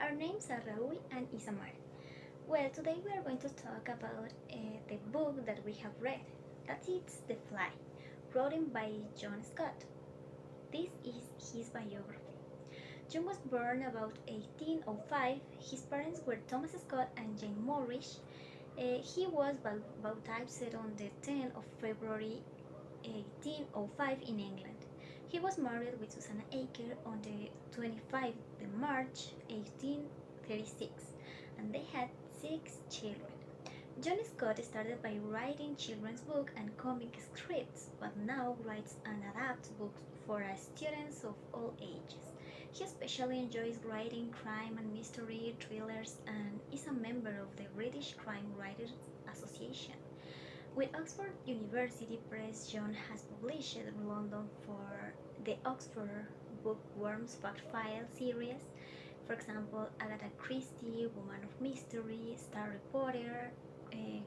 Our names are Raúl and Isamar. Well, today we are going to talk about the book that we have read. That is The Fly, written by John Scott. This is his biography. John was born about 1805. His parents were Thomas Scott and Jane Morrish. He was baptized on the 10th of February 1805 in England. He was married with Susanna Aker on the 25th of March 1836 and they had 6 children. John Scott started by writing children's books and comic scripts, but now writes and adapts books for students of all ages. He especially enjoys writing crime and mystery thrillers and is a member of the British Crime Writers Association. With Oxford University Press, John has published in London for the Oxford Bookworms Fact File series. For example, Agatha Christie, Woman of Mystery, Star Reporter,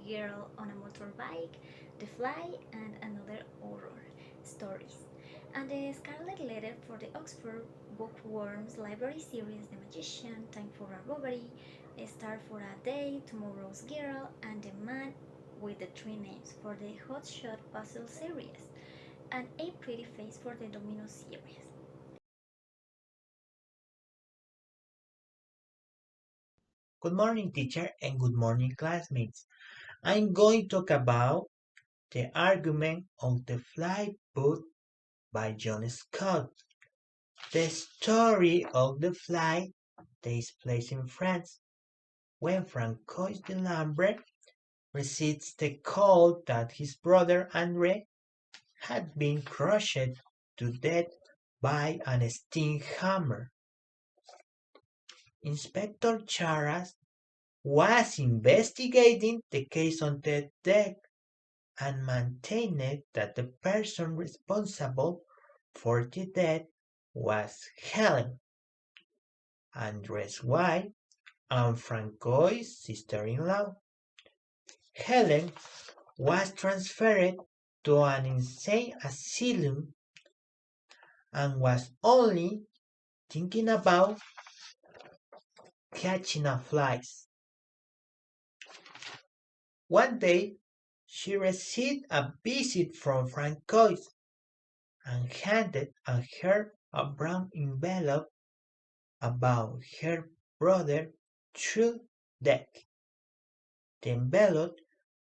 Girl on a Motorbike, The Fly, and another horror stories. And the Scarlet Letter for the Oxford Bookworms Library series The Magician, Time for a Robbery, A Star for a Day, Tomorrow's Girl, and The Man with the Three Names for the Hotshot Puzzle series, and A Pretty Face for the Domino series. Good morning, teacher, and good morning, classmates. I'm going to talk about the argument of the fly book by John Scott. The story of the fly takes place in France when Francois de Lambert receives the call that his brother André had been crushed to death by an steam hammer. Inspector Charas was investigating the case on the deck and maintained that the person responsible for the death was Helen, Andres' wife and Francois' sister-in-law. Helen was transferred to an insane asylum and was only thinking about catching a flies. One day, she received a visit from Francois and handed her a brown envelope about her brother through death. The envelope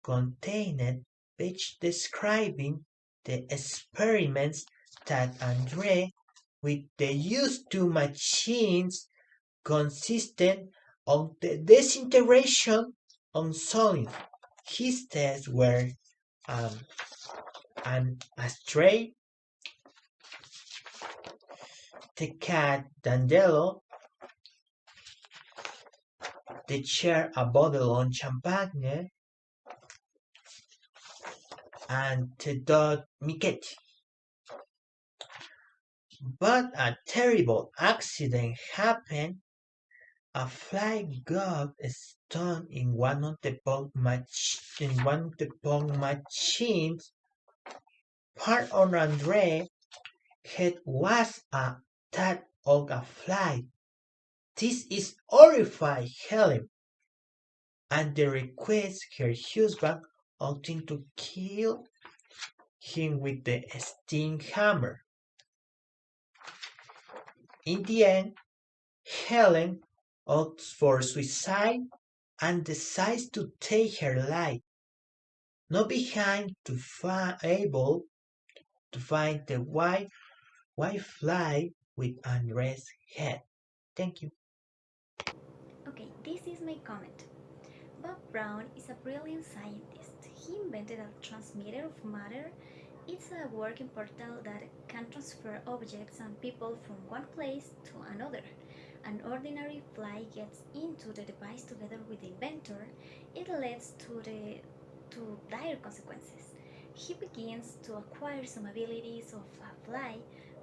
contained page describing the experiments that André with the used two machines consisted of the disintegration of solids. His tests were an ashtray, the cat Dandelo, the chair a bottle of champagne, and the dog Mickey. But a terrible accident happened. A fly got stung in one of the pong machines. Part of Andre's head was a that of a fly. This is horrified Helen, and they request her husband often to kill him with the steam hammer. In the end, Helen opts for suicide and decides to take her life, not behind to able to find the white fly with Andre's head. Thank you. Okay, this is my comment. Bob Brown is a brilliant scientist. He invented a transmitter of matter. It's a working portal that can transfer objects and people from one place to another. An ordinary fly gets into the device together with the inventor. It leads to dire consequences. He begins to acquire some abilities of a fly,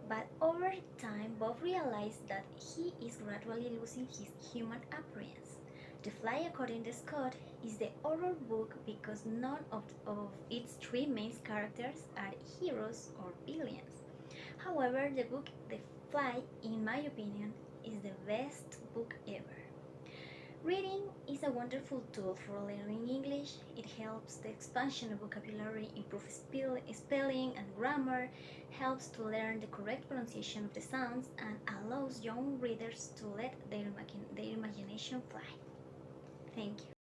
but over time Bob realized that he is gradually losing his human appearance. The Fly, according to Scott, is the horror book because none of its three main characters are heroes or villains. However, the book The Fly, in my opinion, is the best book ever. is a wonderful tool for learning English. It helps the expansion of vocabulary, improves spelling and grammar, helps to learn the correct pronunciation of the sounds, and allows young readers to let their imagination fly. Thank you.